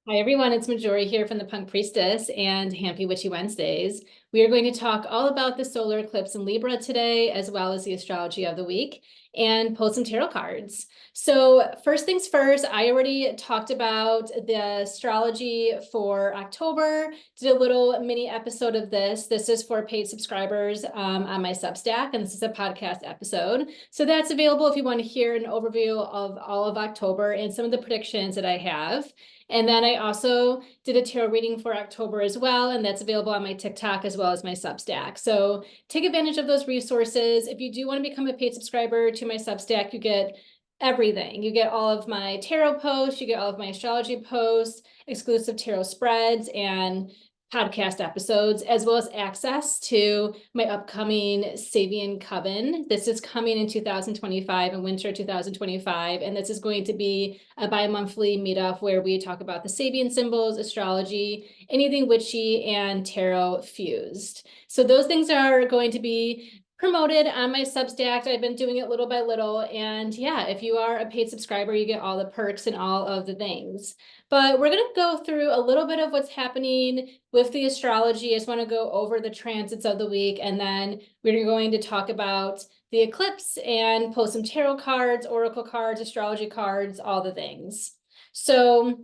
Hi everyone, it's Majori here from the Punk Priestess and Happy Witchy Wednesdays. We are going to talk all about the solar eclipse in Libra today, as well as the astrology of the week, and pull some tarot cards. So first things first, I already talked about the astrology for October, did a little mini episode of this. This is for paid subscribers on my Substack, and this is a podcast episode. So that's available if you want to hear an overview of all of October and some of the predictions that I have. And then I also did a tarot reading for October as well, and that's available on my TikTok as well as my Substack. So take advantage of those resources. If you do want to become a paid subscriber to my Substack, you get everything. You get all of my tarot posts, you get all of my astrology posts, exclusive tarot spreads, and podcast episodes, as well as access to my upcoming Sabian Coven. This is coming in 2025, in winter 2025, and this is going to be a bi-monthly meetup where we talk about the Sabian symbols, astrology, anything witchy, and tarot fused. So those things are going to be promoted on my Substack. I've been doing it little by little, and yeah, if you are a paid subscriber, you get all the perks and all of the things. But we're going to go through a little bit of what's happening with the astrology. I just want to go over the transits of the week, and then we're going to talk about the eclipse and pull some tarot cards, oracle cards, astrology cards, all the things. So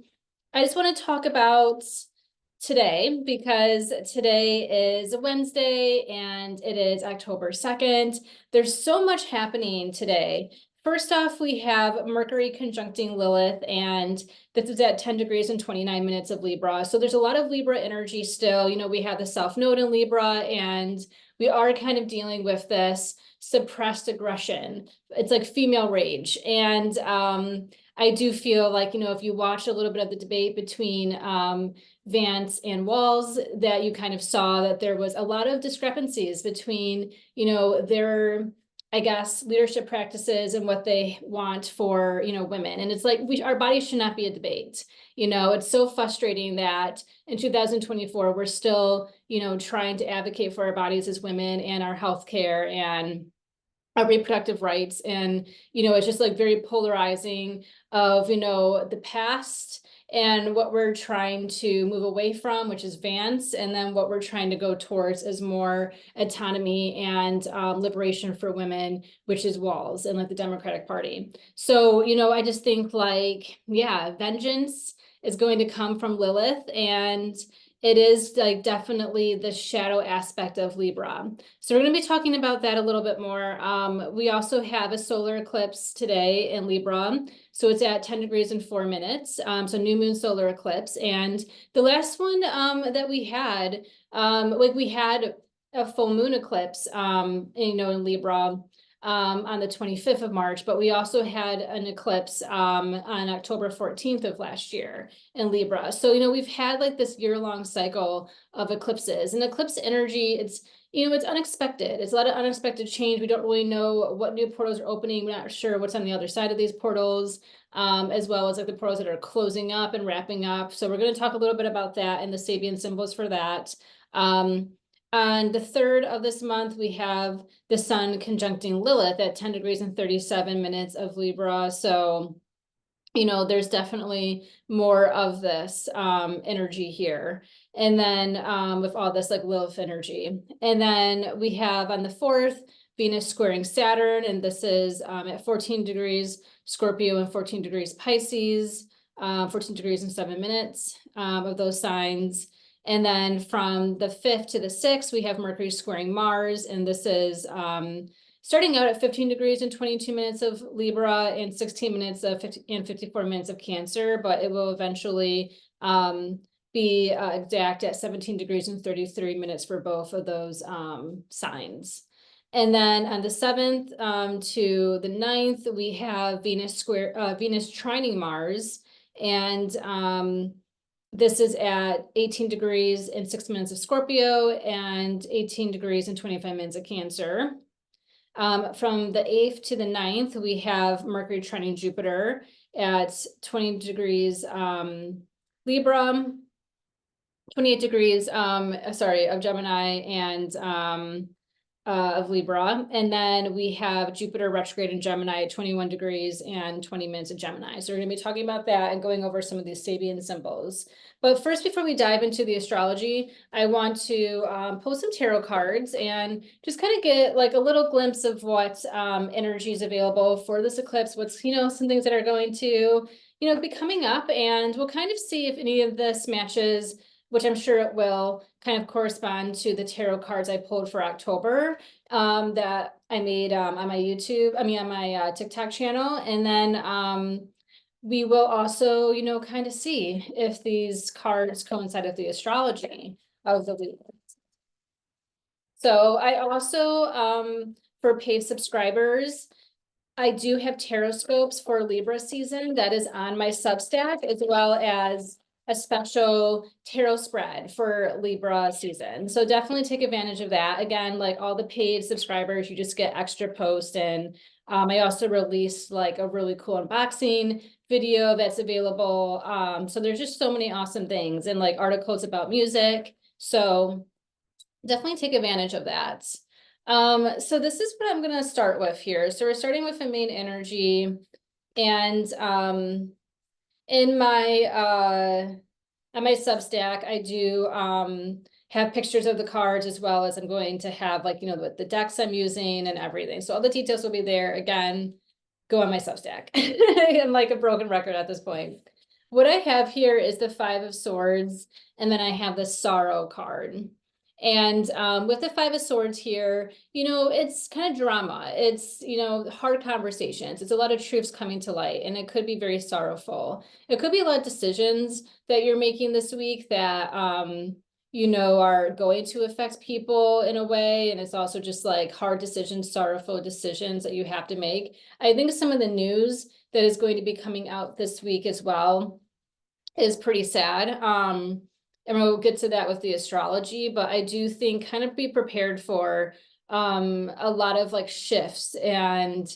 I just want to talk about today, because today is a Wednesday and it is October 2nd. There's so much happening today. First off, we have Mercury conjuncting Lilith, and this is at 10 degrees and 29 minutes of Libra. So there's a lot of Libra energy still. You know, we have the South Node in Libra, and we are kind of dealing with this suppressed aggression. It's like female rage. And I do feel like, you know, if you watch a little bit of the debate between Vance and Walz, that you kind of saw that there was a lot of discrepancies between, you know, their, I guess, leadership practices and what they want for, you know, women. And it's like, our bodies should not be a debate. You know, it's so frustrating that in 2024, we're still, you know, trying to advocate for our bodies as women and our healthcare and our reproductive rights. And, you know, it's just like very polarizing of, you know, the past and what we're trying to move away from, which is Vance, and then what we're trying to go towards is more autonomy and liberation for women, which is Walz and like the Democratic Party. So, you know, I just think like, yeah, vengeance is going to come from Lilith, and it is like definitely the shadow aspect of Libra. So we're going to be talking about that a little bit more. We also have a solar eclipse today in Libra. So it's at 10 degrees and 4 minutes. So new moon solar eclipse. And the last one that we had, like we had a full moon eclipse, you know, in Libra on the 25th of March, but we also had an eclipse on October 14th of last year in Libra. So, you know, we've had like this year-long cycle of eclipses, and eclipse energy, it's, you know, it's unexpected. It's a lot of unexpected change. We don't really know what new portals are opening. We're not sure what's on the other side of these portals, as well as like the portals that are closing up and wrapping up. So we're going to talk a little bit about that and the Sabian symbols for that. On the 3rd of this month, we have the sun conjuncting Lilith at 10 degrees and 37 minutes of Libra. So, you know, there's definitely more of this energy here. And then with all this like Lilith energy. And then we have on the 4th, Venus squaring Saturn, and this is at 14 degrees Scorpio and 14 degrees Pisces, 14 degrees and 7 minutes of those signs. And then from the 5th to the 6th, we have Mercury squaring Mars, and this is starting out at 15 degrees and 22 minutes of Libra and 16 minutes of 54 minutes of Cancer, but it will eventually be exact at 17 degrees and 33 minutes for both of those signs. And then on the 7th to the 9th, we have Venus trining Mars, and this is at 18 degrees and 6 minutes of Scorpio and 18 degrees and 25 minutes of Cancer. From the 8th to the 9th, we have Mercury trining Jupiter at 20 degrees Libra, 28 degrees, of Gemini, and of Libra. And then we have Jupiter retrograde in Gemini at 21 degrees and 20 minutes of Gemini. So we're going to be talking about that and going over some of these Sabian symbols. But first, before we dive into the astrology, I want to pull some tarot cards and just kind of get like a little glimpse of what energy is available for this eclipse, what's, some things that are going to, be coming up, and we'll kind of see if any of this matches, which I'm sure it will, kind of correspond to the tarot cards I pulled for October that I made on my on my TikTok channel. And then we will also, kind of see if these cards coincide with the astrology of the week. So I also, for paid subscribers, I do have tarot scopes for Libra season that is on my Substack, as well as a special tarot spread for Libra season. So definitely take advantage of that. Again, like all the paid subscribers, you just get extra posts. And I also released like a really cool unboxing video that's available. So there's just so many awesome things, and like articles about music. So definitely take advantage of that. So this is what I'm going to start with here. So we're starting with a main energy, and in my on my Substack, I do have pictures of the cards, as well as I'm going to have like, the decks I'm using and everything. So all the details will be there. Again, go on my Substack. I'm like a broken record at this point. What I have here is the 5 of Swords, and then I have the Sorrow card. And with the 5 of Swords here, it's kind of drama. It's, hard conversations. It's a lot of truths coming to light, and it could be very sorrowful. It could be a lot of decisions that you're making this week that, are going to affect people in a way. And it's also just like hard decisions, sorrowful decisions that you have to make. I think some of the news that is going to be coming out this week as well is pretty sad. And we'll get to that with the astrology, but I do think kind of be prepared for a lot of like shifts and,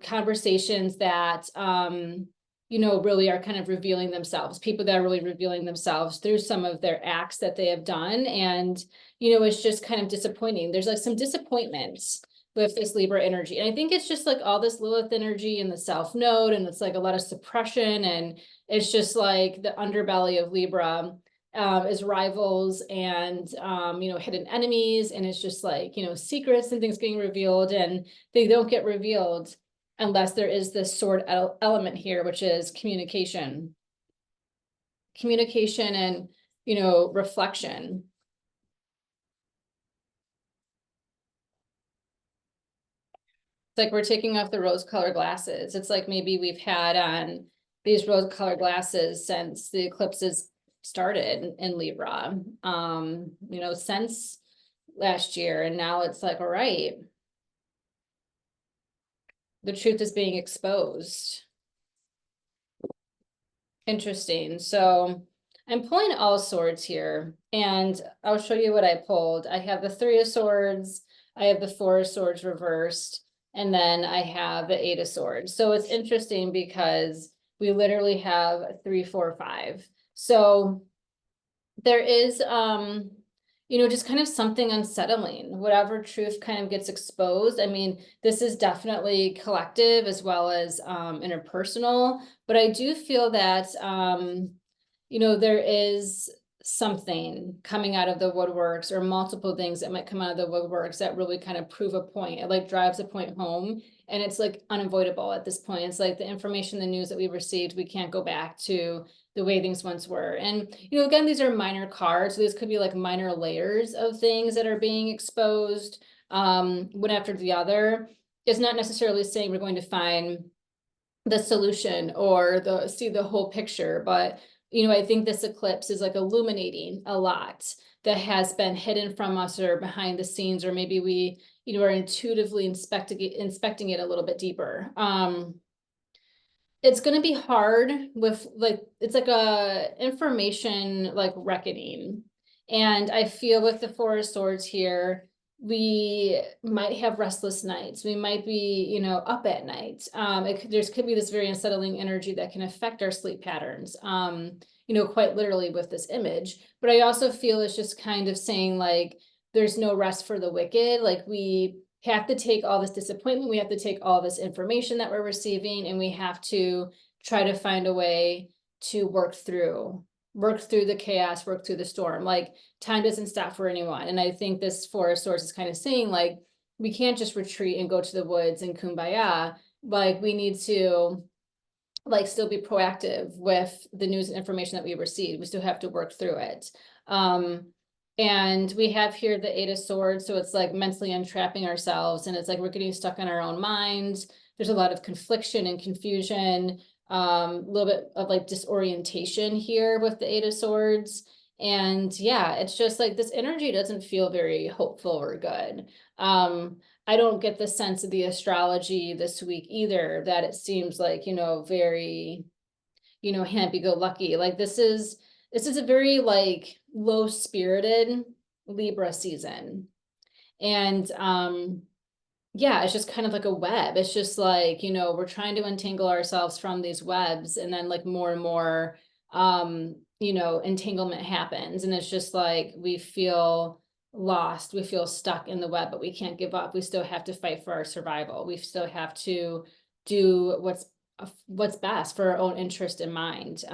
conversations that, really are kind of revealing themselves, people that are really revealing themselves through some of their acts that they have done. And, it's just kind of disappointing. There's like some disappointments with this Libra energy. And I think it's just like all this Lilith energy and the South Node, and it's like a lot of suppression, and it's just like the underbelly of Libra. Is rivals and, hidden enemies. And it's just like, secrets and things getting revealed, and they don't get revealed unless there is this sword element here, which is communication and, reflection. It's like we're taking off the rose-colored glasses. It's like maybe we've had on these rose-colored glasses since the eclipses started in Libra, since last year. And now it's like, all right, the truth is being exposed. Interesting. So I'm pulling all swords here, and I'll show you what I pulled. I have the 3 of Swords, I have the 4 of Swords reversed, and then I have the 8 of Swords. So it's interesting because we literally have 3, 4, 5. So there is, just kind of something unsettling, whatever truth kind of gets exposed. I mean, this is definitely collective as well as interpersonal, but I do feel that, there is something coming out of the woodworks, or multiple things that might come out of the woodworks that really kind of prove a point. It like drives a point home, and it's like unavoidable at this point. It's like the information, the news that we received, we can't go back to the way things once were. And, again, these are minor cards. So these could be like minor layers of things that are being exposed one after the other. It's not necessarily saying we're going to find the solution or see the whole picture, but I think this eclipse is like illuminating a lot that has been hidden from us or behind the scenes, or maybe we, are intuitively inspecting it a little bit deeper. It's going to be hard with it's like a information like reckoning. And I feel with the 4 of Swords here, we might have restless nights. We might be, up at night. There could be this very unsettling energy that can affect our sleep patterns, quite literally with this image. But I also feel it's just kind of saying like, there's no rest for the wicked. Like we have to take all this disappointment, we have to take all this information that we're receiving, and we have to try to find a way to work through the chaos, work through the storm. Like time doesn't stop for anyone. And I think this Four of Swords is kind of saying, like, we can't just retreat and go to the woods and kumbaya. Like we need to like still be proactive with the news and information that we receive. We still have to work through it. And we have here the Eight of Swords, so it's like mentally entrapping ourselves, and it's like we're getting stuck in our own minds. There's a lot of confliction and confusion, a little bit of like disorientation here with the Eight of Swords. And yeah, it's just like this energy doesn't feel very hopeful or good. I don't get the sense of the astrology this week either, that it seems like, very, happy-go-lucky. Like this is a very like low-spirited Libra season. And yeah, it's just kind of like a web. It's just like, we're trying to untangle ourselves from these webs, and then like more and more entanglement happens. And it's just like we feel lost, we feel stuck in the web, but we can't give up. We still have to fight for our survival. We still have to do what's best for our own interest in mind.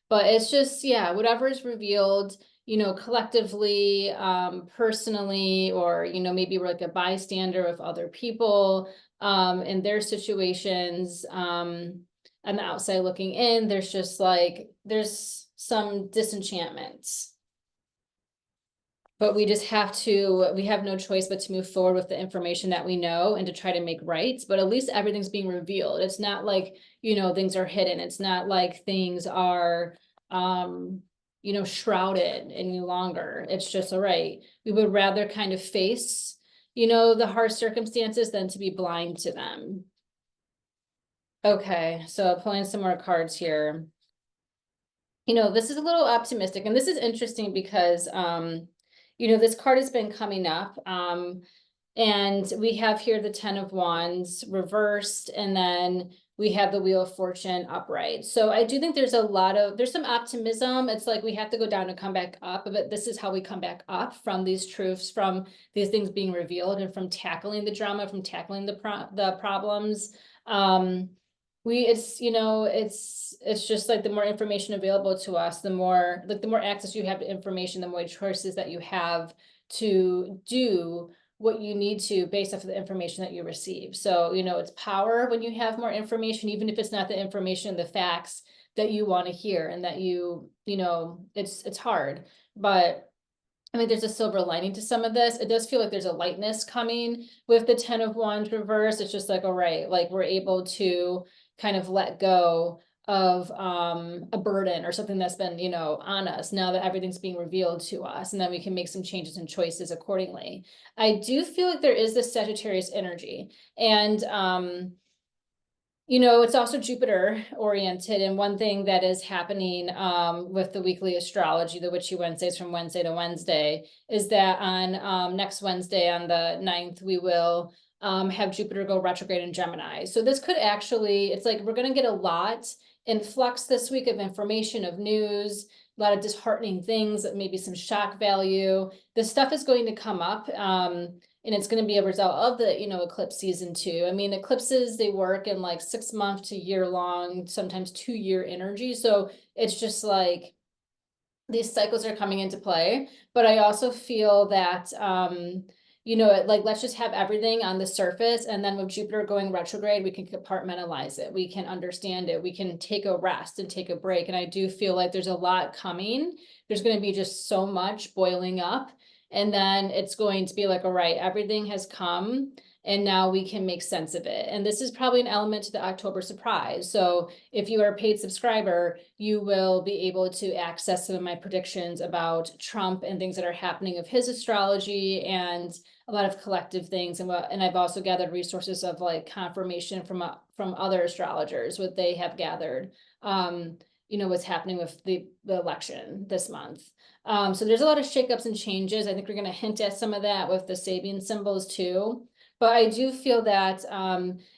But it's just, yeah, whatever is revealed, collectively, personally, or, maybe we're like a bystander with other people, in their situations, on the outside looking in, there's just like, there's some disenchantment. But we just we have no choice but to move forward with the information that we know and to try to make right. But at least everything's being revealed. It's not like, things are hidden. It's not like things are, shrouded any longer. It's just, all right, we would rather kind of face, the harsh circumstances than to be blind to them. Okay, so pulling some more cards here. This is a little optimistic, and this is interesting because, this card has been coming up, and we have here the Ten of Wands reversed, and then we have the Wheel of Fortune upright. So I do think there's some optimism. It's like we have to go down and come back up, but this is how we come back up from these truths, from these things being revealed, and from tackling the drama, from tackling the problems. It's just like the more information available to us, the more access you have to information, the more choices that you have to do what you need to based off of the information that you receive. So, it's power when you have more information, even if it's not the information, the facts that you want to hear, and that it's hard. But I mean, there's a silver lining to some of this. It does feel like there's a lightness coming with the Ten of Wands reverse. It's just like, all right, like we're able to kind of let go of a burden or something that's been, on us, now that everything's being revealed to us, and then we can make some changes and choices accordingly. I do feel like there is this Sagittarius energy, and it's also Jupiter oriented. And one thing that is happening with the weekly astrology, the Witchy Wednesdays from Wednesday to Wednesday, is that on next Wednesday, on the 9th, we will have Jupiter go retrograde in Gemini. So this could actually, it's like we're going to get a lot in flux this week of information, of news, a lot of disheartening things, maybe some shock value. This stuff is going to come up, and it's going to be a result of the, eclipse season too. I mean, eclipses, they work in like 6 month to year long, sometimes 2-year energy. So it's just like these cycles are coming into play. But I also feel that, like, let's just have everything on the surface. And then with Jupiter going retrograde, we can compartmentalize it. We can understand it. We can take a rest and take a break. And I do feel like there's a lot coming. There's going to be just so much boiling up. And then it's going to be like, all right, everything has come, and now we can make sense of it. And this is probably an element to the October surprise. So if you are a paid subscriber, you will be able to access some of my predictions about Trump and things that are happening of his astrology, and a lot of collective things. And I've also gathered resources of like confirmation from other astrologers, what they have gathered, what's happening with the election this month. So there's a lot of shakeups and changes. I think we're going to hint at some of that with the Sabian symbols too. But I do feel that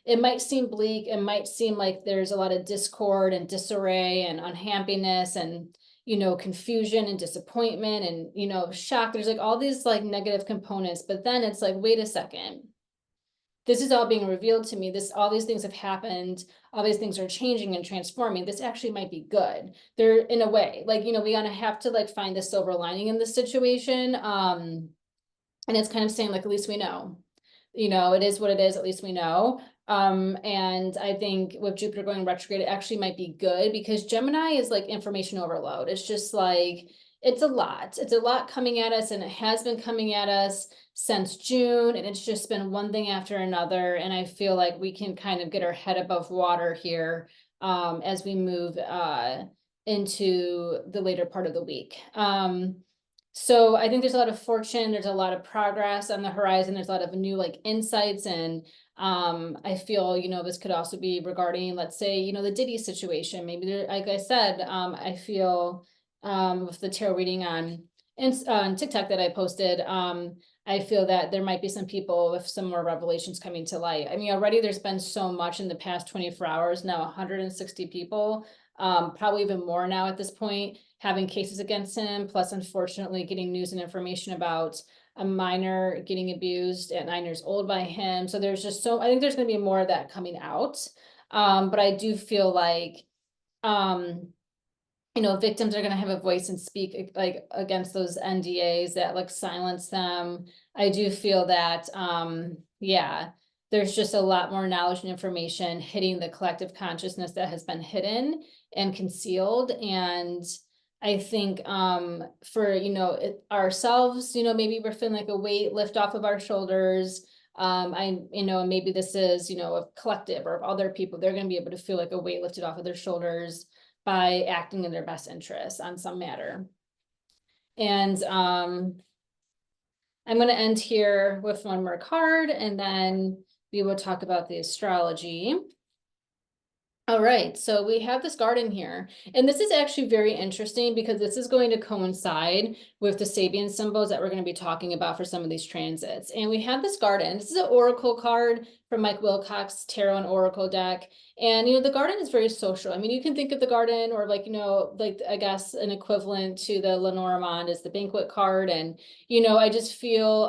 it might seem bleak. It might seem like there's a lot of discord and disarray and unhappiness. And, you know, confusion and disappointment and, you know, shock. There's like all these like negative components, but then it's like, wait a second, this is all being revealed to me. All these things have happened. All these things are changing and transforming. This actually might be good. They're in a way, like, you know, we gonna have to like find the silver lining in this situation. And it's kind of saying like, at least we know, you know, it is what it is. At least we know. And I think with Jupiter going retrograde, it actually might be good because Gemini is like information overload. It's just like, it's a lot coming at us, and it has been coming at us since June, and it's just been one thing after another. And I feel like we can kind of get our head above water here as we move into the later part of the week. So I think there's a lot of fortune, there's a lot of progress on the horizon, there's a lot of new like insights, and I feel, you know, this could also be regarding, let's say, you know, the Diddy situation. Maybe there, like I said, I feel with the tarot reading on TikTok that I posted, I feel that there might be some people with some more revelations coming to light. I mean, already there's been so much in the past 24 hours, now 160 people, probably even more now at this point, having cases against him, plus unfortunately getting news and information about a minor getting abused at 9 years old by him. So there's just I think there's going to be more of that coming out. But I do feel like, you know, victims are going to have a voice and speak like against those NDAs that like silence them. I do feel that, yeah, there's just a lot more knowledge and information hitting the collective consciousness that has been hidden and concealed. And I think for, you know, ourselves, you know, maybe we're feeling like a weight lift off of our shoulders. You know, maybe this is, you know, a collective or of other people, they're going to be able to feel like a weight lifted off of their shoulders by acting in their best interests on some matter. And I'm going to end here with one more card, and then we will talk about the astrology. All right, so we have this garden here, and this is actually very interesting because this is going to coincide with the Sabian symbols that we're going to be talking about for some of these transits. And we have this garden. This is an oracle card from Mike Wilcox's Tarot and Oracle deck. And, you know, the garden is very social. I mean, you can think of the garden, or like, you know, like, I guess an equivalent to the Lenormand is the banquet card. And, you know, I just feel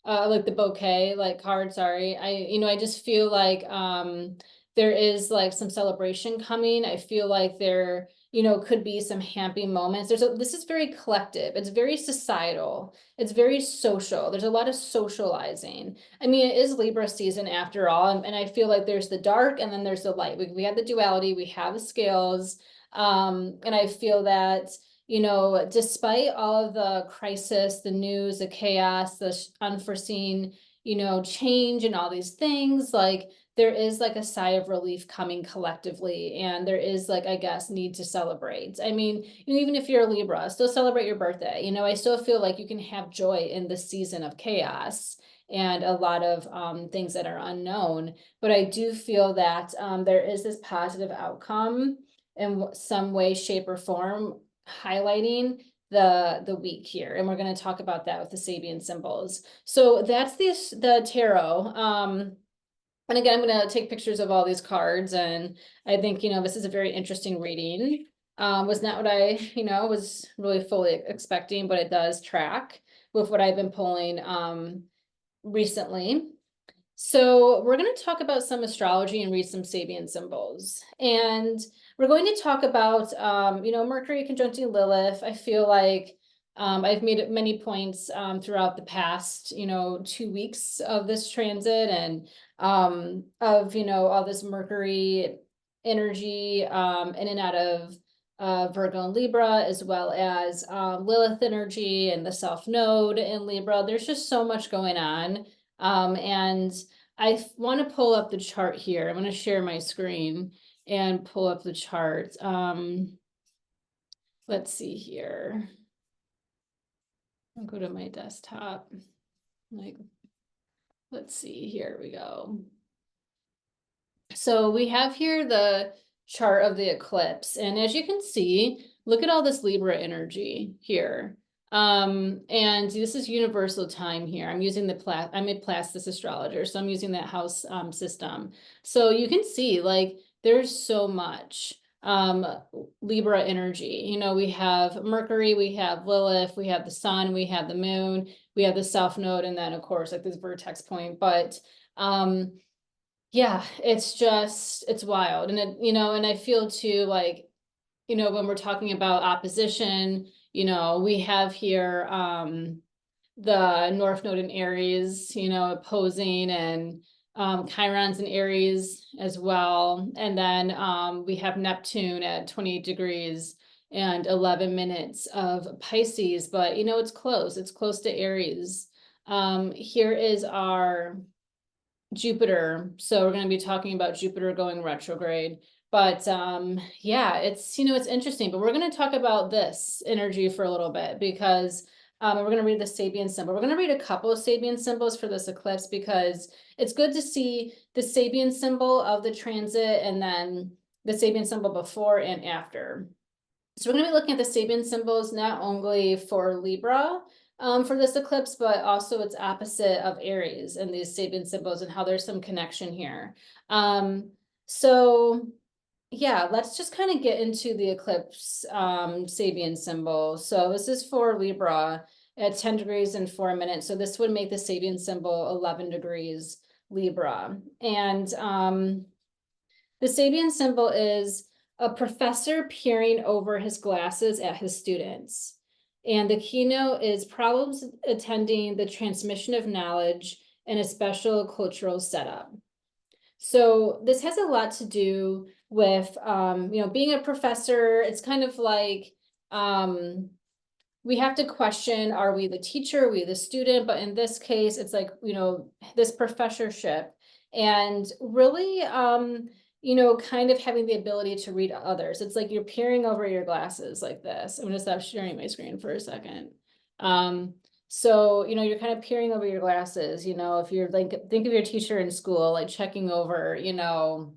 like the bouquet, like card, sorry. I just feel like there is like some celebration coming. I feel like there, you know, could be some happy moments. This is very collective. It's very societal. It's very social. There's a lot of socializing. I mean, it is Libra season after all. And I feel like there's the dark and then there's the light. We have the duality, we have the scales. And I feel that, you know, despite all of the crisis, the news, the chaos, the unforeseen, you know, change and all these things, like, there is like a sigh of relief coming collectively, and there is like, I guess, need to celebrate. I mean, you know, even if you're a Libra, still celebrate your birthday. You know, I still feel like you can have joy in this season of chaos and a lot of things that are unknown. But I do feel that there is this positive outcome in some way, shape, or form, highlighting the week here. And we're going to talk about that with the Sabian symbols. So that's the tarot. And again, I'm going to take pictures of all these cards, and I think, you know, this is a very interesting reading. Was not what I, you know, was really fully expecting, but it does track with what I've been pulling recently. So we're going to talk about some astrology and read some Sabian symbols. And we're going to talk about, you know, Mercury conjuncting Lilith. I feel like I've made many points throughout the past, you know, 2 weeks of this transit, and of, you know, all this Mercury energy in and out of Virgo and Libra, as well as Lilith energy and the South Node in Libra. There's just so much going on. And I want to pull up the chart here. I'm going to share my screen and pull up the chart. Let's see here. I'll go to my desktop. Like, let's see, here we go. So we have here the chart of the eclipse. And as you can see, look at all this Libra energy here. And this is universal time here. I'm using I'm a Plastis astrologer, so I'm using that house system. So you can see, like, there's so much. Libra energy. You know, we have Mercury, we have Lilith, we have the sun, we have the moon, we have the south node, and then of course like this vertex point. But yeah, it's wild. And it, you know, and I feel too like, you know, when we're talking about opposition, you know, we have here the North Node in Aries, you know, opposing, and Chiron's in Aries as well. And then we have Neptune at 28 degrees and 11 minutes of Pisces, but you know, it's close to Aries. Here is our Jupiter. So we're going to be talking about Jupiter going retrograde. But yeah, it's, you know, it's interesting, but we're going to talk about this energy for a little bit because we're going to read the Sabian symbol. We're going to read a couple of Sabian symbols for this eclipse because it's good to see the Sabian symbol of the transit and then the Sabian symbol before and after. So we're going to be looking at the Sabian symbols not only for Libra, for this eclipse, but also its opposite of Aries and these Sabian symbols and how there's some connection here. So yeah, let's just kind of get into the eclipse Sabian symbol. So this is for Libra at 10 degrees and 4 minutes. So this would make the Sabian symbol 11 degrees Libra. And the Sabian symbol is a professor peering over his glasses at his students. And the keynote is problems attending the transmission of knowledge in a special cultural setup. So this has a lot to do with, you know, being a professor. It's kind of like we have to question, are we the teacher, are we the student? But in this case, it's like, you know, this professorship and really, you know, kind of having the ability to read others. It's like you're peering over your glasses like this. I'm gonna stop sharing my screen for a second. So, you know, you're kind of peering over your glasses, you know, if you're like, think of your teacher in school, like checking over, you know,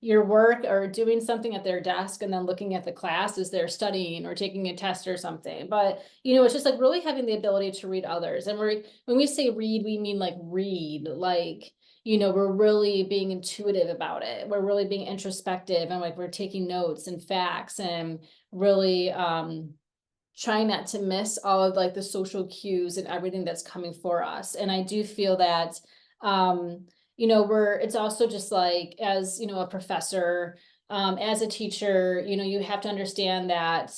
your work or doing something at their desk and then looking at the class as they're studying or taking a test or something. But, you know, it's just like really having the ability to read others. And when we say read, we mean like read, like, you know, we're really being intuitive about it. We're really being introspective and like we're taking notes and facts and really trying not to miss all of like the social cues and everything that's coming for us. And I do feel that you know, it's also just like, as, you know, a professor, as a teacher, you know, you have to understand that,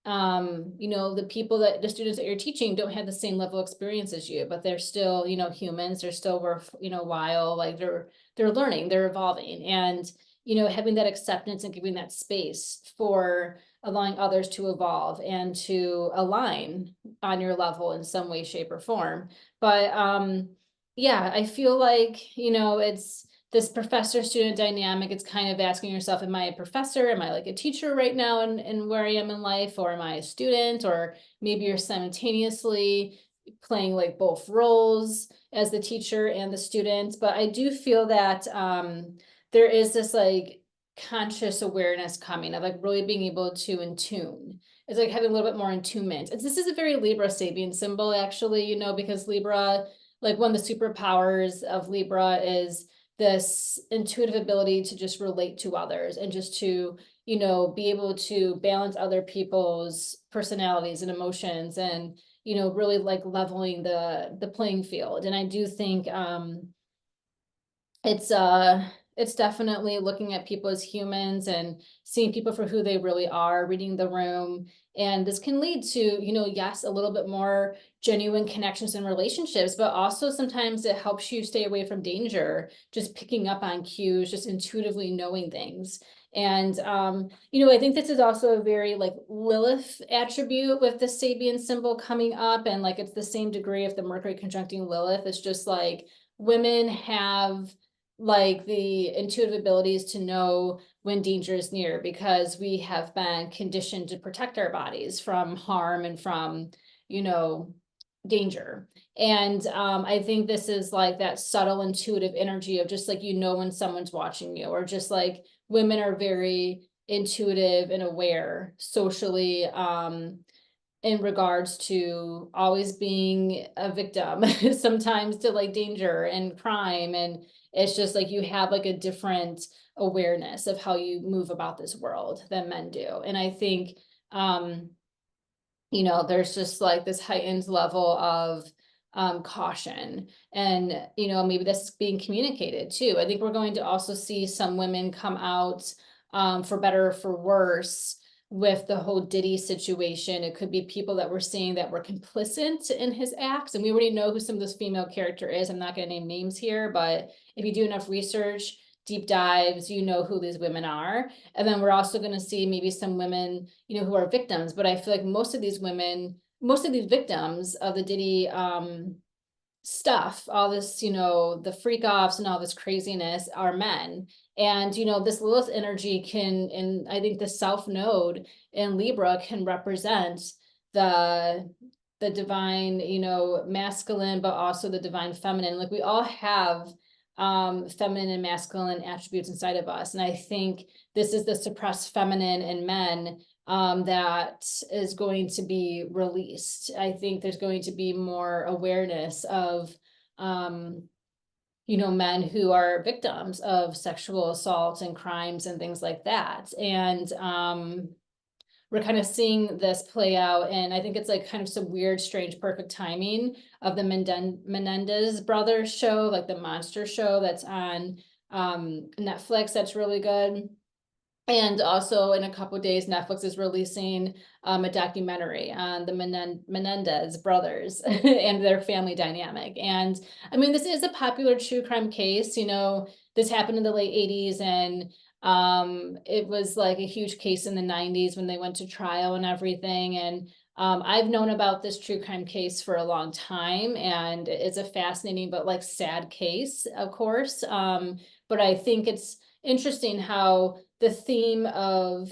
you know, the students that you're teaching don't have the same level of experience as you, but they're still, you know, humans, they're still worth, you know, while like they're learning, they're evolving. And, you know, having that acceptance and giving that space for allowing others to evolve and to align on your level in some way, shape, or form. But, yeah, I feel like, you know, it's this professor-student dynamic. It's kind of asking yourself, am I a professor? Am I like a teacher right now in where I am in life? Or am I a student? Or maybe you're simultaneously playing like both roles as the teacher and the student. But I do feel that there is this like conscious awareness coming of like really being able to tune. It's like having a little bit more attunement. This is a very Libra Sabian symbol, actually, you know, because Libra, like one of the superpowers of Libra is this intuitive ability to just relate to others and just to, you know, be able to balance other people's personalities and emotions and, you know, really like leveling the playing field. And I do think it's definitely looking at people as humans and seeing people for who they really are, reading the room. And this can lead to, you know, yes, a little bit more genuine connections and relationships, but also sometimes it helps you stay away from danger, just picking up on cues, just intuitively knowing things. And, you know, I think this is also a very like Lilith attribute with the Sabian symbol coming up. And like, it's the same degree of the Mercury conjuncting Lilith. It's just like women have like the intuitive abilities to know when danger is near because we have been conditioned to protect our bodies from harm and from, you know, danger. And I think this is like that subtle intuitive energy of just like, you know, when someone's watching you, or just like women are very intuitive and aware socially in regards to always being a victim sometimes to like danger and crime It's just like you have like a different awareness of how you move about this world than men do. And I think, there's just like this heightened level of caution, and maybe that's being communicated too. I think we're going to also see some women come out, for better or for worse, with the whole Diddy situation. It could be people that we're seeing that were complicit in his acts, and we already know who some of this female character is. I'm not going to name names here, but if you do enough research, deep dives, you know who these women are. And then we're also going to see maybe some women, who are victims. But I feel like most of these victims of the Diddy stuff, all this, the freak offs and all this craziness, are men. And, this Lilith energy can, and I think the South Node in Libra can represent the divine, masculine, but also the divine feminine. Like we all have feminine and masculine attributes inside of us. And I think this is the suppressed feminine in men that is going to be released. I think there's going to be more awareness of, men who are victims of sexual assault and crimes and things like that. And we're kind of seeing this play out, and I think it's like kind of some weird, strange, perfect timing of the Menendez brothers show, like the monster show that's on Netflix. That's really good. And also in a couple of days, Netflix is releasing a documentary on the Menendez brothers and their family dynamic. And I mean, this is a popular true crime case. This happened in the late 80s, and it was like a huge case in the 90s when they went to trial and everything. And I've known about this true crime case for a long time, and it's a fascinating but like sad case, of course. But I think it's interesting how the theme of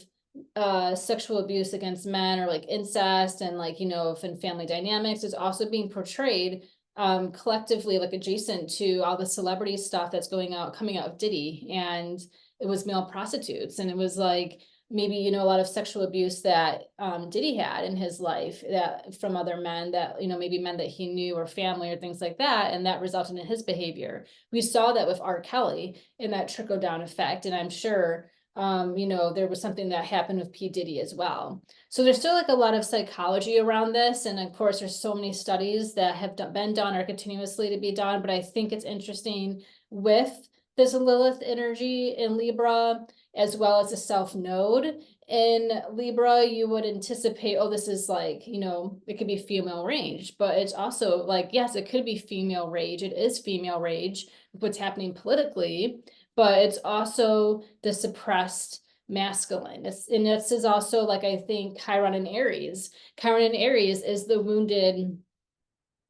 sexual abuse against men, or like incest, and like, if in family dynamics, is also being portrayed collectively, like adjacent to all the celebrity stuff that's coming out of Diddy. And it was male prostitutes, and it was like maybe, a lot of sexual abuse that Diddy had in his life, that from other men, that, maybe men that he knew, or family, or things like that, and that resulted in his behavior. We saw that with R. Kelly in that trickle down effect, and I'm sure there was something that happened with P. Diddy as well. So there's still like a lot of psychology around this. And of course, there's so many studies that have been done or continuously to be done. But I think it's interesting with this Lilith energy in Libra, as well as a South Node in Libra. You would anticipate, oh, this is like, it could be female rage, but it's also like, yes, it could be female rage. It is female rage, what's happening politically, but it's also the suppressed masculine. And this is also, like, I think Chiron in Aries. Chiron in Aries is the wounded,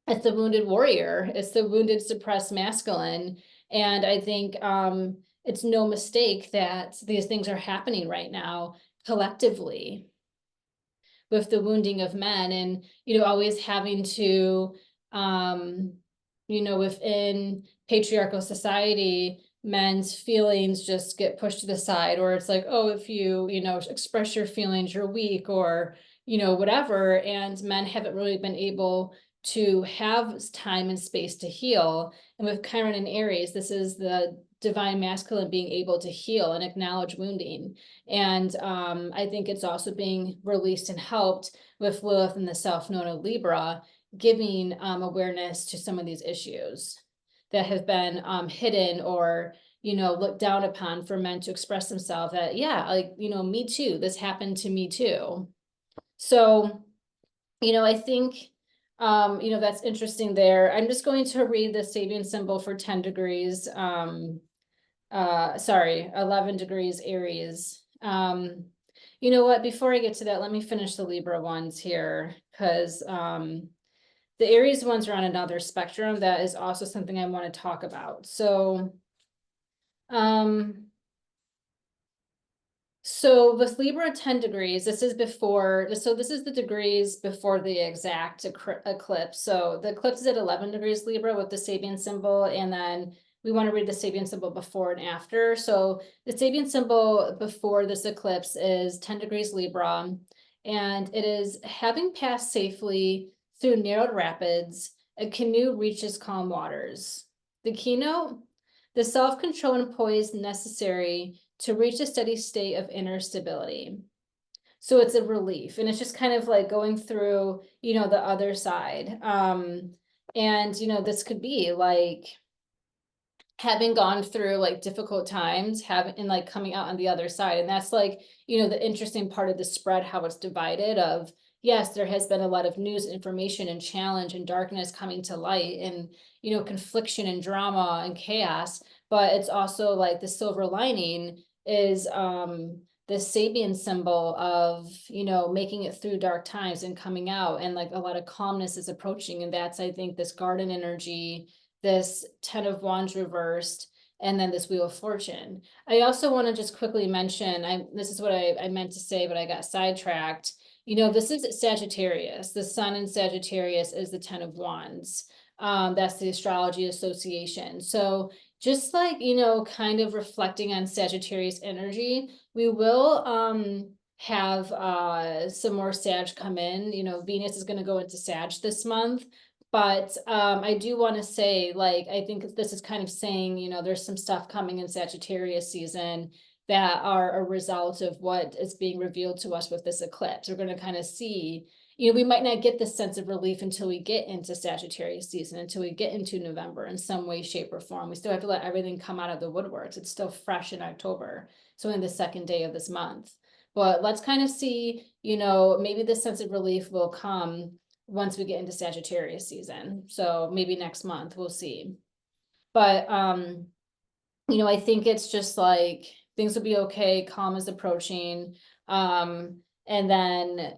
it's the wounded warrior. It's the wounded, suppressed masculine. And I think it's no mistake that these things are happening right now collectively with the wounding of men, and, always having to, within patriarchal society, men's feelings just get pushed to the side, or it's like, oh, if you, express your feelings, you're weak, or, whatever. And men haven't really been able to have time and space to heal. And with Chiron and Aries, this is the divine masculine being able to heal and acknowledge wounding. And I think it's also being released and helped with Lilith in the South Node of Libra, giving awareness to some of these issues that have been hidden, or, looked down upon, for men to express themselves that, yeah, like, me too, this happened to me too. So, I think, that's interesting there. I'm just going to read the Sabian symbol for 10 degrees, 11 degrees Aries. You know what, before I get to that, let me finish the Libra ones here, because the Aries ones are on another spectrum. That is also something I want to talk about. So with Libra 10 degrees, this is the degrees before the exact eclipse. So the eclipse is at 11 degrees Libra with the Sabian symbol, and then we want to read the Sabian symbol before and after. So the Sabian symbol before this eclipse is 10 degrees Libra, and it is: having passed safely through narrowed rapids, a canoe reaches calm waters. The keynote: the self-control and poise necessary to reach a steady state of inner stability. So it's a relief, and it's just kind of like going through, the other side. And this could be like having gone through like difficult times, and like coming out on the other side. And that's like, the interesting part of the spread, how it's divided of, yes, there has been a lot of news, information, and challenge and darkness coming to light, and, confliction and drama and chaos. But it's also like the silver lining is the Sabian symbol of, making it through dark times and coming out, and like a lot of calmness is approaching. And that's, I think, this garden energy, this 10 of Wands reversed, and then this Wheel of Fortune. I also want to just quickly mention, this is what I meant to say, but I got sidetracked. This is Sagittarius. The sun in Sagittarius is the 10 of Wands. That's the Astrology Association. So just like, kind of reflecting on Sagittarius energy, we will have some more Sag come in. Venus is going to go into Sag this month. But I do want to say, like, I think this is kind of saying, there's some stuff coming in Sagittarius season that are a result of what is being revealed to us with this eclipse. We're going to kind of see, we might not get this sense of relief until we get into Sagittarius season, until we get into November in some way, shape, or form. We still have to let everything come out of the woodworks. It's still fresh in October, so in the second day of this month. But let's kind of see, maybe this sense of relief will come once we get into Sagittarius season. So maybe next month, we'll see. But, I think it's just like, things will be okay, calm is approaching. And then,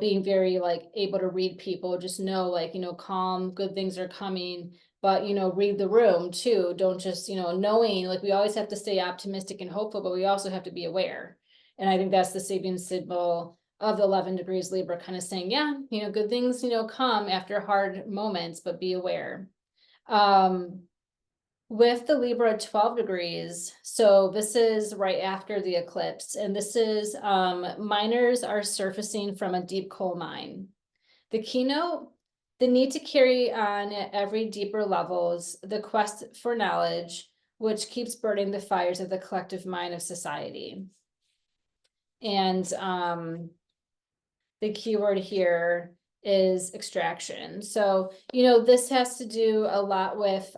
being very like able to read people, just know like, calm, good things are coming, but, read the room too. Don't just, knowing, like, we always have to stay optimistic and hopeful, but we also have to be aware. And I think that's the Sabian symbol of the 11 degrees Libra, kind of saying, yeah, good things, come after hard moments, but be aware. With the Libra 12 degrees, so this is right after the eclipse, and this is miners are surfacing from a deep coal mine. The keynote, the need to carry on at every deeper levels, the quest for knowledge, which keeps burning the fires of the collective mind of society. And the keyword here is extraction. So, this has to do a lot with,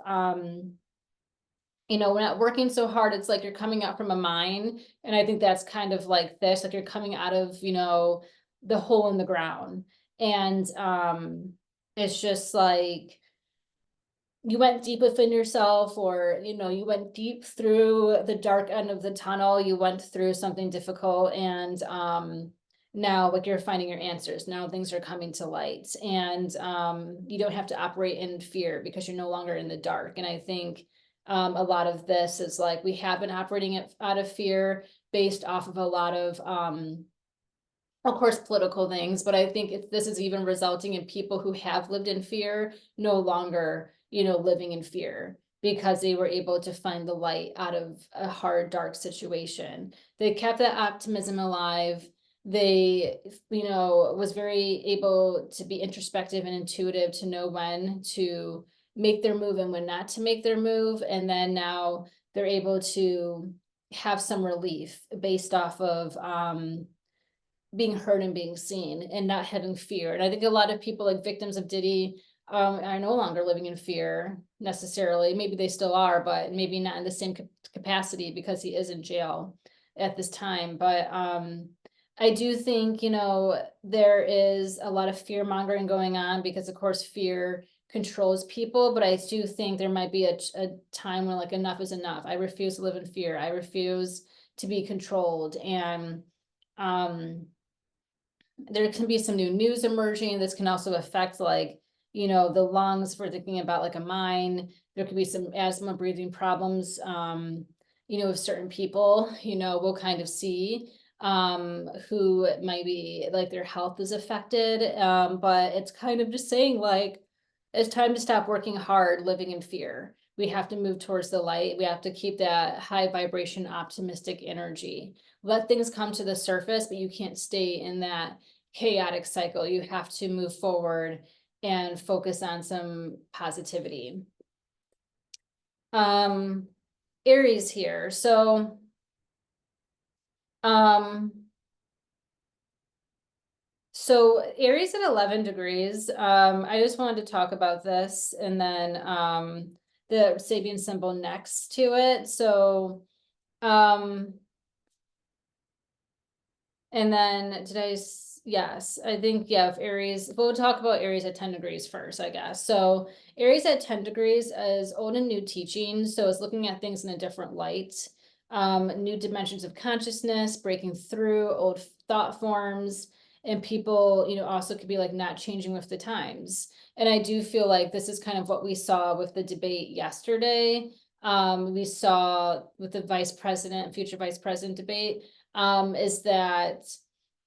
we're not working so hard. It's like you're coming out from a mine. And I think that's kind of like this, like you're coming out of, the hole in the ground. And it's just like, you went deep within yourself, or, you went deep through the dark end of the tunnel. You went through something difficult, and now like you're finding your answers. Now things are coming to light, and you don't have to operate in fear because you're no longer in the dark. And I think a lot of this is like, we have been operating out of fear based off of a lot of course, political things, but I think this is even resulting in people who have lived in fear no longer, living in fear, because they were able to find the light out of a hard, dark situation. They kept that optimism alive. They, was very able to be introspective and intuitive to know when to make their move and when not to make their move. And then now they're able to have some relief based off of, being heard and being seen and not having fear. And I think a lot of people, like victims of Diddy, are no longer living in fear necessarily. Maybe they still are, but maybe not in the same capacity, because he is in jail at this time. But I do think, there is a lot of fear mongering going on, because of course fear controls people. But I do think there might be a time when like enough is enough. I refuse to live in fear. I refuse to be controlled. And there can be some new news emerging. This can also affect like, the lungs, if we're thinking about like a mine. There could be some asthma, breathing problems, with certain people, we'll kind of see who might be like their health is affected. But it's kind of just saying like, it's time to stop working hard, living in fear. We have to move towards the light. We have to keep that high vibration, optimistic energy. Let things come to the surface, but you can't stay in that chaotic cycle. You have to move forward and focus on some positivity. Aries here. So, Aries at 11 degrees. I just wanted to talk about this, and then the Sabian symbol next to it. So, and then yes, I think, yeah, if Aries, we'll talk about Aries at 10 degrees first, I guess. So Aries at 10 degrees is old and new teaching. So it's looking at things in a different light, new dimensions of consciousness, breaking through old thought forms. And people, also could be like not changing with the times. And I do feel like this is kind of what we saw with the debate yesterday. We saw with the future vice president debate, is that,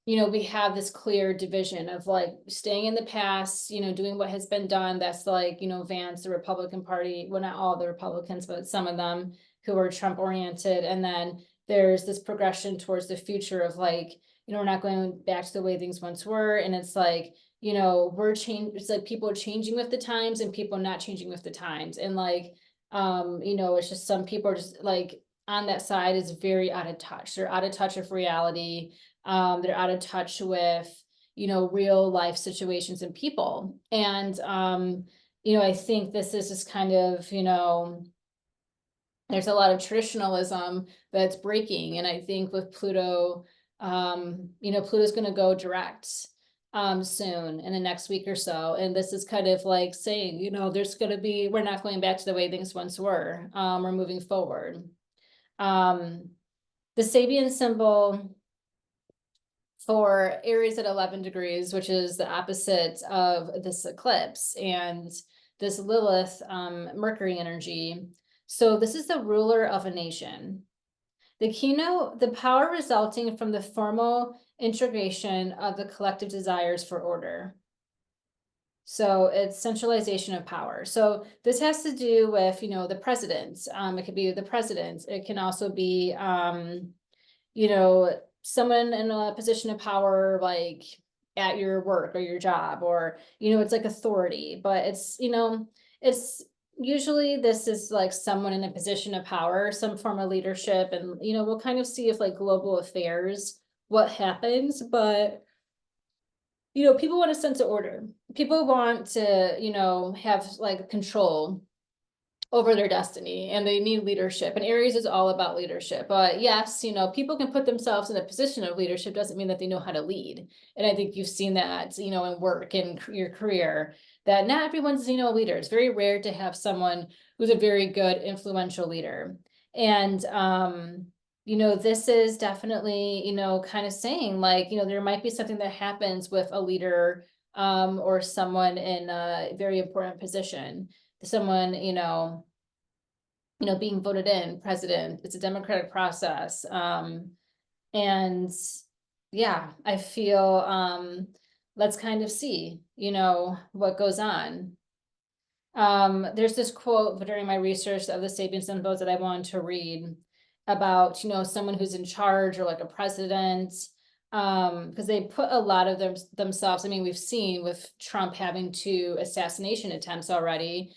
we have this clear division of like staying in the past, doing what has been done. That's like, Vance, the Republican Party, well, not all the Republicans, but some of them who are Trump oriented. And then there's this progression towards the future of like, we're not going back to the way things once were. And it's like, it's like people changing with the times and people not changing with the times. And like, it's just some people are just like on that side is very out of touch. They're out of touch with reality. They're out of touch with, real life situations and people. And, I think this is just kind of, there's a lot of traditionalism that's breaking. And I think with Pluto, Pluto's going to go direct soon in the next week or so. And this is kind of like saying, we're not going back to the way things once were. We're moving forward. The Sabian symbol for Aries at 11 degrees, which is the opposite of this eclipse and this Lilith Mercury energy. So this is the ruler of a nation. The power resulting from the formal integration of the collective desires for order. So it's centralization of power. So this has to do with, the president. It could be the president. It can also be, someone in a position of power, like at your work or your job, or, it's like authority, but it's usually this is like someone in a position of power, some form of leadership. And, we'll kind of see if like global affairs, what happens, but people want a sense of order. People want to, have like control over their destiny, and they need leadership. And Aries is all about leadership. But yes, people can put themselves in a position of leadership, doesn't mean that they know how to lead. And I think you've seen that, in work and your career, that not everyone's, a leader. It's very rare to have someone who's a very good, influential leader. And, this is definitely, kind of saying like, there might be something that happens with a leader, or someone in a very important position. Someone, being voted in president. It's a democratic process. And yeah, I feel, let's kind of see, what goes on. There's this quote during my research of the Sabian symbols that I wanted to read about, someone who's in charge or like a president, because they put a lot of themselves. I mean, we've seen with Trump having 2 assassination attempts already.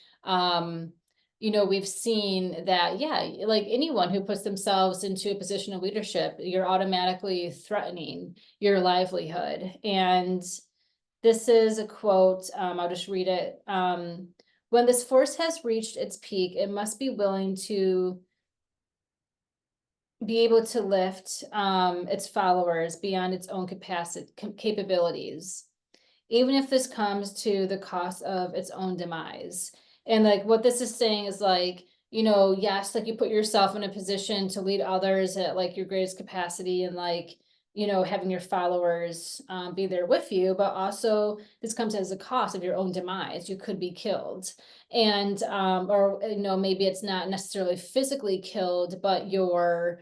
We've seen that, yeah, like anyone who puts themselves into a position of leadership, you're automatically threatening your livelihood. And this is a quote, I'll just read it. When this force has reached its peak, it must be willing to be able to lift its followers beyond its own capabilities, even if this comes to the cost of its own demise. And like what this is saying is like, yes, like you put yourself in a position to lead others at like your greatest capacity, and like, having your followers be there with you, but also this comes as a cost of your own demise. You could be killed. And or maybe it's not necessarily physically killed, but you're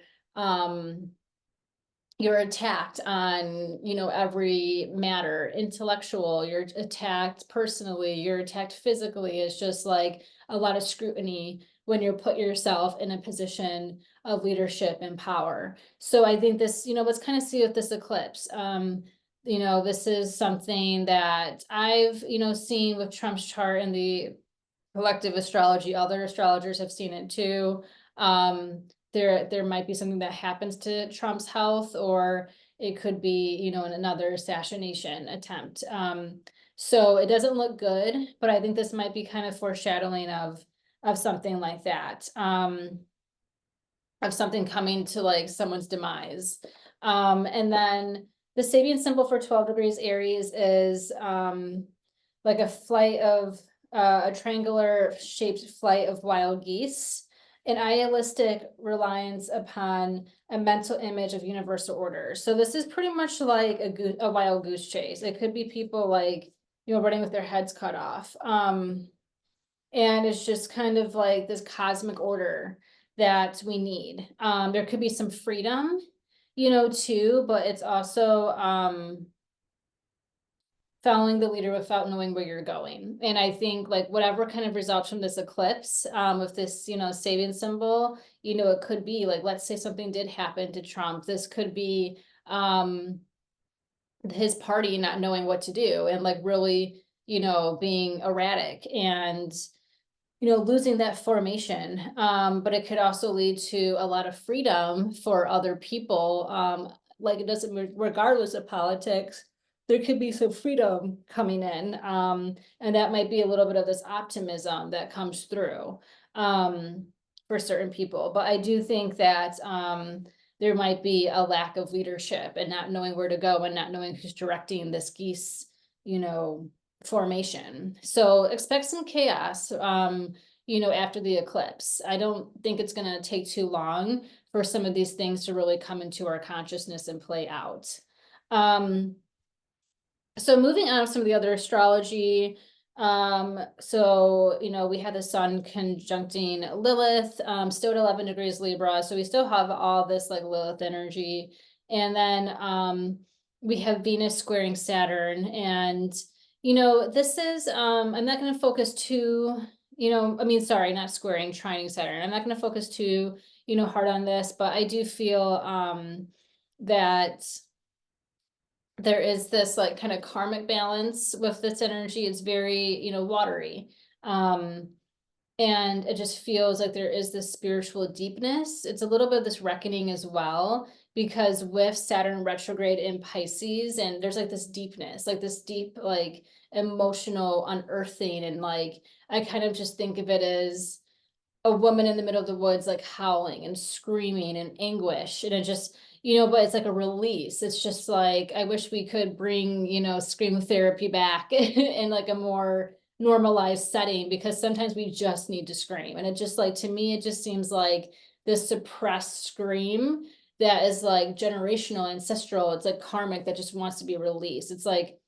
attacked on, every matter, intellectual, you're attacked personally, you're attacked physically. It's just like a lot of scrutiny when you put yourself in a position of leadership and power. So I think this, let's kind of see with this eclipse. This is something that I've, seen with Trump's chart and the collective astrology. Other astrologers have seen it too. There might be something that happens to Trump's health, or it could be, you know, another assassination attempt. So it doesn't look good, but I think this might be kind of foreshadowing of something like that. Of something coming to like someone's demise. And then the Sabian symbol for 12 degrees Aries is like a flight of a triangular shaped flight of wild geese, an idealistic reliance upon a mental image of universal order. So this is pretty much like a wild goose chase. It could be people like, you know, running with their heads cut off. And it's just kind of like this cosmic order that we need. There could be some freedom, you know, too, but it's also following the leader without knowing where you're going. And I think like whatever kind of results from this eclipse, with this, you know, Sabian symbol, you know, it could be like, let's say something did happen to Trump. This could be his party not knowing what to do and like really, you know, being erratic and, you know, losing that formation. But it could also lead to a lot of freedom for other people. Like it doesn't, regardless of politics, there could be some freedom coming in. And that might be a little bit of this optimism that comes through for certain people. But I do think that there might be a lack of leadership and not knowing where to go and not knowing who's directing this geese, you know, formation. So expect some chaos, you know, after the eclipse. I don't think it's going to take too long for some of these things to really come into our consciousness and play out. So moving on to some of the other astrology. So, you know, we had the sun conjuncting Lilith, still at 11 degrees Libra. So we still have all this like Lilith energy. And then we have Venus squaring Saturn. And, you know, this is, I'm not going to focus too, you know, I mean, sorry, not squaring, trining Saturn. I'm not going to focus too, you know, hard on this, but I do feel that there is this like kind of karmic balance with this energy. It's very, you know, watery. And it just feels like there is this spiritual deepness. It's a little bit of this reckoning as well, because with Saturn retrograde in Pisces, and there's like this deepness, like this deep, like emotional unearthing. And like, I kind of just think of it as a woman in the middle of the woods, like howling and screaming and anguish. And it just, you know, but it's like a release. It's just like, I wish we could bring, you know, scream therapy back in like a more normalized setting, because sometimes we just need to scream. And it just like, to me, it just seems like this suppressed scream that is like generational, ancestral. It's like karmic that just wants to be released. It's like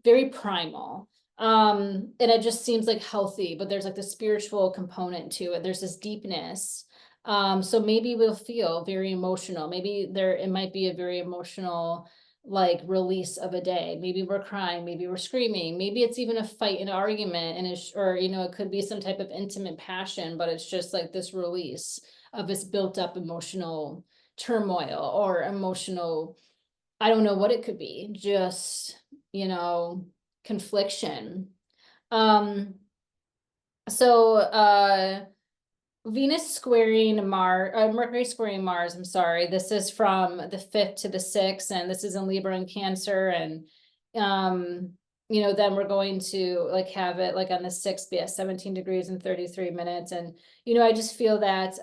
very primal. And it just seems like healthy, but there's like the spiritual component to it. There's this deepness. So maybe we'll feel very emotional. Maybe it might be a very emotional like release of a day. Maybe we're crying, maybe we're screaming, maybe it's even a fight, an argument, and or you know, it could be some type of intimate passion, but it's just like this release of this built up emotional turmoil or emotional, I don't know what it could be, just, you know, confliction. So Venus squaring Mars, Mercury squaring Mars, I'm sorry. This is from the 5th to the 6th, and this is in Libra and Cancer. And, you know, then we're going to like have it like on the 6th be at 17 degrees and 33 minutes. And, you know, I just feel that,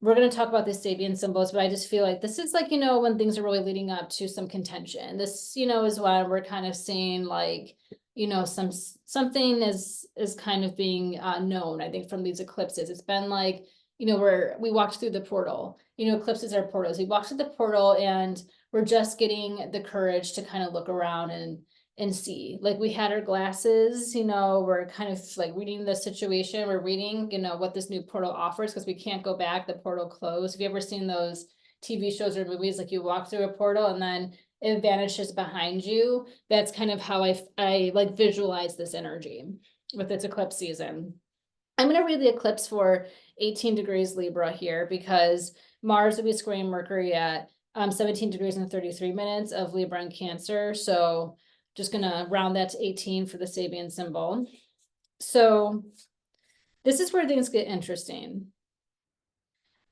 we're going to talk about the Sabian symbols, but I just feel like this is like, you know, when things are really leading up to some contention. This, you know, is why we're kind of seeing like, you know, something is kind of being known, I think, from these eclipses. It's been like, you know, we walked through the portal, you know, eclipses are portals. We walked through the portal and we're just getting the courage to kind of look around and see. Like we had our glasses, you know, we're kind of like reading the situation. We're reading, you know, what this new portal offers, because we can't go back, the portal closed. Have you ever seen those TV shows or movies, like you walk through a portal and then it vanishes behind you? That's kind of how I like visualize this energy with its eclipse season. I'm going to read the eclipse for 18 degrees Libra here, because Mars will be squaring Mercury at 17 degrees and 33 minutes of Libra and Cancer. So just going to round that to 18 for the Sabian symbol. So this is where things get interesting.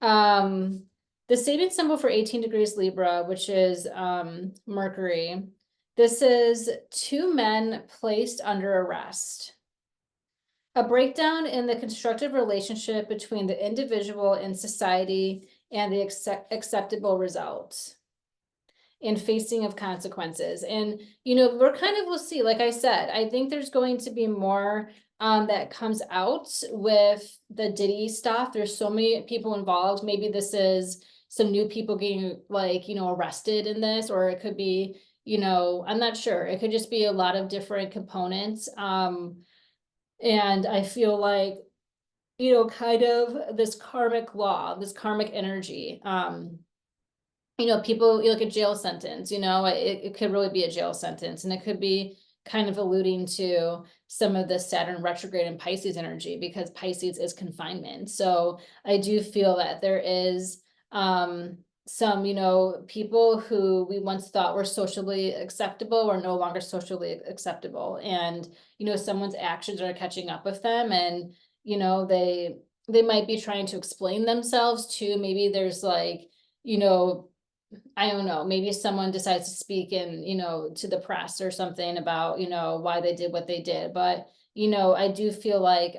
The saving symbol for 18 degrees Libra, which is Mercury. This is two men placed under arrest. A breakdown in the constructive relationship between the individual and society and the acceptable results in facing of consequences. And, we're we'll see, like I said, I think there's going to be more that comes out with the Diddy stuff. There's so many people involved. Maybe this is some new people getting arrested in this, or it could be, I'm not sure. It could just be a lot of different components. And I feel like, kind of this karmic law, this karmic energy, people, you look at jail sentence, it could really be a jail sentence, and it could be kind of alluding to some of the Saturn retrograde and Pisces energy, because Pisces is confinement. So I do feel that there is some, people who we once thought were socially acceptable are no longer socially acceptable. And, someone's actions are catching up with them, and, they might be trying to explain themselves too. Maybe there's like, I don't know, maybe someone decides to speak in, to the press or something about, why they did what they did. But, I do feel like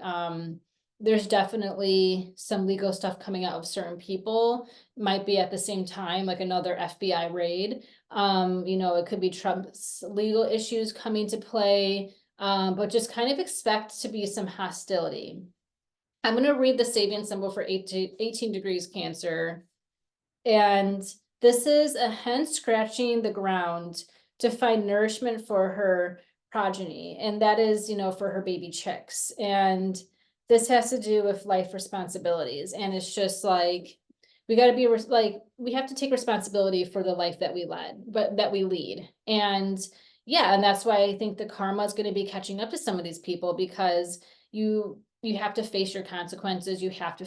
there's definitely some legal stuff coming out of certain people. Might be at the same time, like another FBI raid. It could be Trump's legal issues coming to play, but just kind of expect to be some hostility. I'm going to read the saving symbol for 18 degrees Cancer. And this is a hen scratching the ground to find nourishment for her progeny. And that is, for her baby chicks. And this has to do with life responsibilities. And it's just like, we got to be we have to take responsibility for the life that we lead. And yeah, and that's why I think the karma is going to be catching up to some of these people, because you have to face your consequences. You have to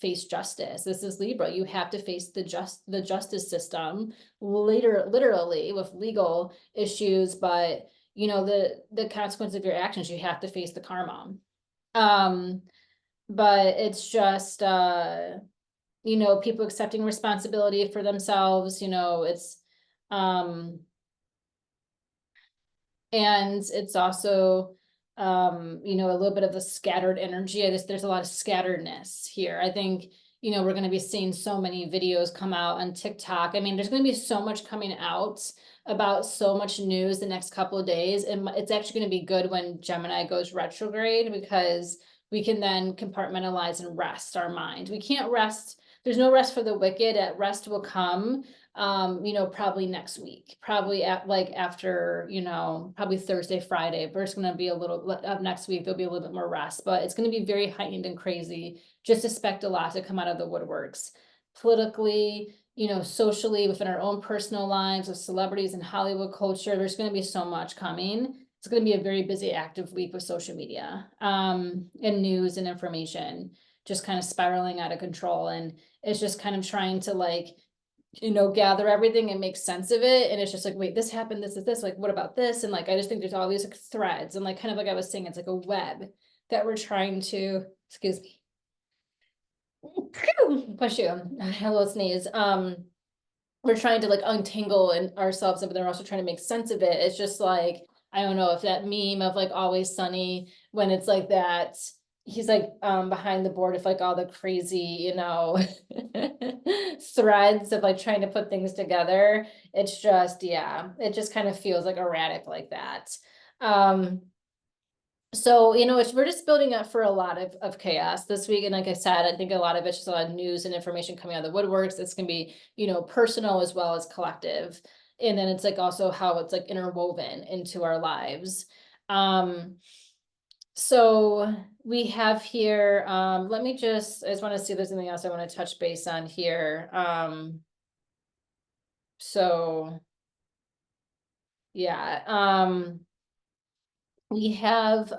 face justice. This is Libra. You have to face the justice system literally with legal issues, but the consequence of your actions, you have to face the karma. But it's just people accepting responsibility for themselves, it's and it's also a little bit of the scattered energy. There's a lot of scatteredness here. I think, we're going to be seeing so many videos come out on TikTok. I mean, there's going to be so much coming out about so much news the next couple of days. And it's actually going to be good when Gemini goes retrograde, because we can then compartmentalize and rest our mind. We can't rest. There's no rest for the wicked. Rest will come probably next week, probably after, probably Thursday, Friday. There's going to be a little of next week. There'll be a little bit more rest, but it's going to be very heightened and crazy. Just expect a lot to come out of the woodworks politically, socially, within our own personal lives, with celebrities and Hollywood culture. There's going to be so much coming. It's going to be a very busy, active week with social media, and news and information just kind of spiraling out of control. And it's just kind of trying to gather everything and make sense of it. And it's just like, wait, this happened, this is this, like, what about this? And I just think there's all these threads, and kind of like I was saying, it's like a web that we're trying to, excuse me. Bless you. Hello, sneeze. We're trying to untangle ourselves, but then we're also trying to make sense of it. It's just like, I don't know if that meme of Always Sunny, when it's like that, he's behind the board of all the crazy, threads of trying to put things together. It's just, yeah, it just kind of feels erratic like that. So, we're just building up for a lot of chaos this week. And like I said, I think a lot of it's just a lot of news and information coming out of the woodworks. It's going to be, personal as well as collective. And then it's also how it's interwoven into our lives. So we have here, I just want to see if there's anything else I want to touch base on here. So yeah, we have,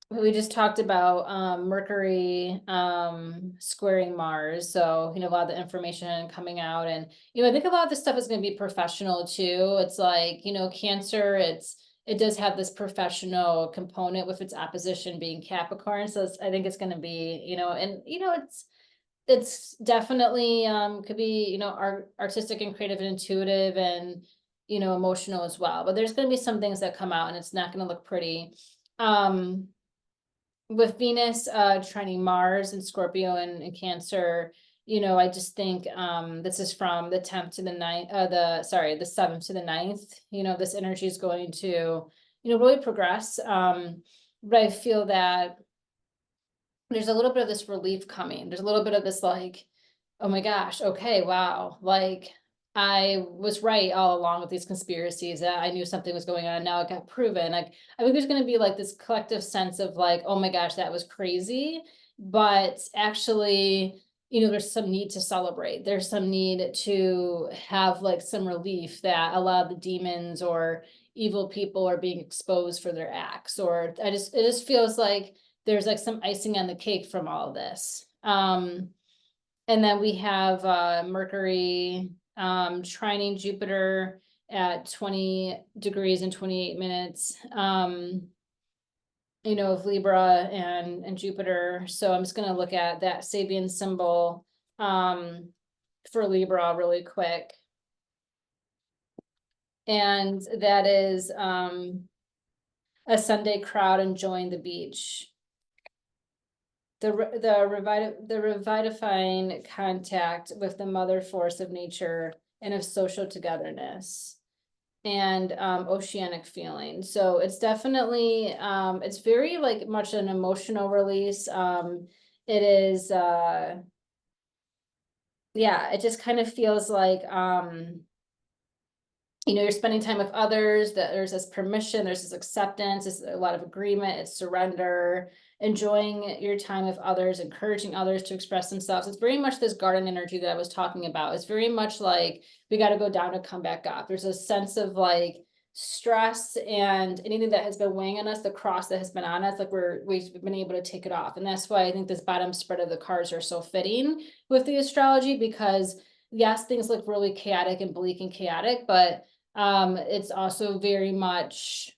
we just talked about Mercury squaring Mars. So, a lot of the information coming out, and, I think a lot of this stuff is going to be professional too. It's Cancer, it does have this professional component with its opposition being Capricorn. So I think it's going to be, and it's definitely could be, artistic and creative and intuitive and, emotional as well. But there's going to be some things that come out and it's not going to look pretty. With Venus trining Mars and Scorpio and Cancer, I just think this is from the 10th to the 9th, the 7th to the 9th. This energy is going to, really progress. But I feel that there's a little bit of this relief coming. There's a little bit of this like, oh my gosh, okay, wow. Like I was right all along with these conspiracies. I knew something was going on. Now it got proven. Like I think there's going to be like this collective sense of like, oh my gosh, that was crazy. But actually, there's some need to celebrate. There's some need to have like some relief that a lot of the demons or evil people are being exposed for their acts. Or it just feels like there's like some icing on the cake from all of this. And then we have Mercury trining Jupiter at 20 degrees and 28 minutes, of Libra and Jupiter. So I'm just going to look at that Sabian symbol for Libra really quick. And that is a Sunday crowd enjoying the beach. The revivifying contact with the mother force of nature and of social togetherness and oceanic feeling. So it's definitely it's very like much an emotional release. It is yeah, it just kind of feels like you're spending time with others, that there's this permission, there's this acceptance, there's a lot of agreement, it's surrender, enjoying your time with others, encouraging others to express themselves. It's very much this garden energy that I was talking about. It's very much like we got to go down to come back up. There's a sense of like stress and anything that has been weighing on us, the cross that has been on us, like we've been able to take it off. And that's why I think this bottom spread of the cards are so fitting with the astrology, because yes, things look really chaotic and bleak and chaotic, but it's also very much,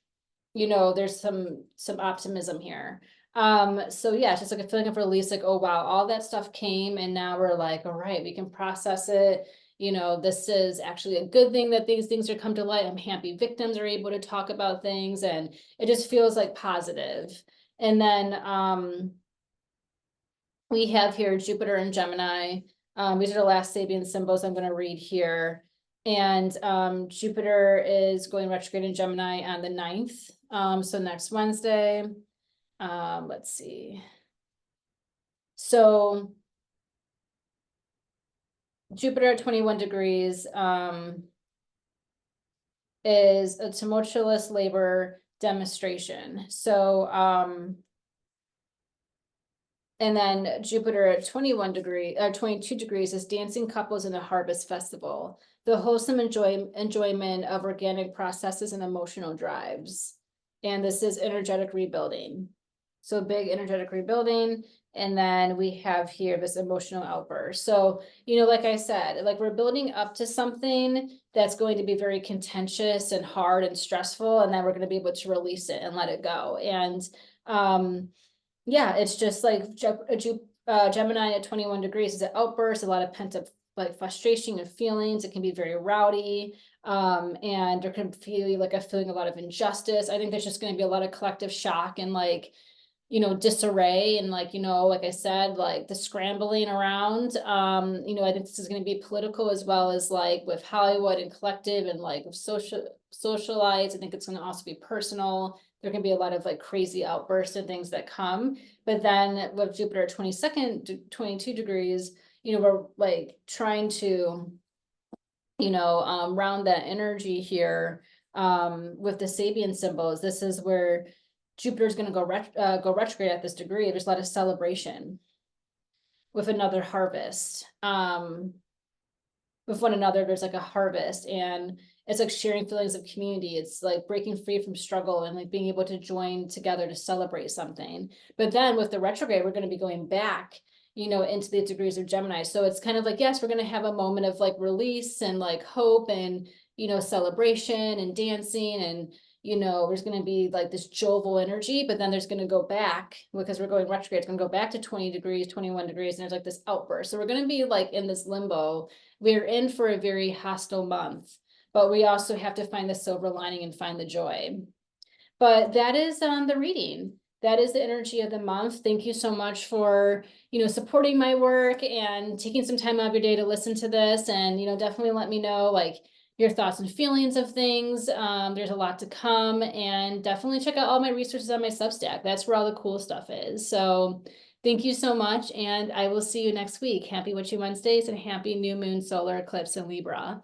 there's some optimism here. So yeah, it's just like a feeling of release, like, oh wow, all that stuff came and now we're like, all right, we can process it. This is actually a good thing that these things are come to light. I'm happy victims are able to talk about things, and it just feels like positive. And then we have here Jupiter and Gemini. These are the last Sabian symbols I'm going to read here. And Jupiter is going retrograde in Gemini on the 9th. So next Wednesday. Let's see. So Jupiter at 21 degrees is a tumultuous labor demonstration. So and then Jupiter at 21 degrees, 22 degrees is dancing couples in the harvest festival, the wholesome enjoyment of organic processes and emotional drives. And this is energetic rebuilding. So big energetic rebuilding. And then we have here this emotional outburst. So, like I said, like we're building up to something that's going to be very contentious and hard and stressful. And then we're going to be able to release it and let it go. And yeah, it's just like Gemini at 21 degrees is an outburst, a lot of pent up like frustration and feelings. It can be very rowdy. And there can feel like a feeling a lot of injustice. I think there's just going to be a lot of collective shock and like, disarray and like, like I said, like the scrambling around. I think this is going to be political as well as like with Hollywood and collective and like socialites. I think it's going to also be personal. There can be a lot of like crazy outbursts and things that come. But then with Jupiter 22 degrees, we're like trying to, round that energy here with the Sabian symbols. This is where Jupiter's going to go retrograde at this degree. There's a lot of celebration with another harvest. With one another, there's like a harvest, and it's like sharing feelings of community. It's like breaking free from struggle and like being able to join together to celebrate something. But then with the retrograde, we're going to be going back, into the degrees of Gemini. So it's kind of like, yes, we're going to have a moment of like release and like hope and, celebration and dancing and, you know, there's going to be like this jovial energy, but then there's going to go back because we're going retrograde. It's going to go back to 20 degrees, 21 degrees, and there's like this outburst. So we're going to be like in this limbo. We're in for a very hostile month, but we also have to find the silver lining and find the joy. But that is the reading. That is the energy of the month. Thank you so much for, you know, supporting my work and taking some time out of your day to listen to this. And, you know, definitely let me know like your thoughts and feelings of things. There's a lot to come, and definitely check out all my resources on my Substack. That's where all the cool stuff is. So thank you so much. And I will see you next week. Happy Witchy Wednesdays and happy new moon solar eclipse in Libra.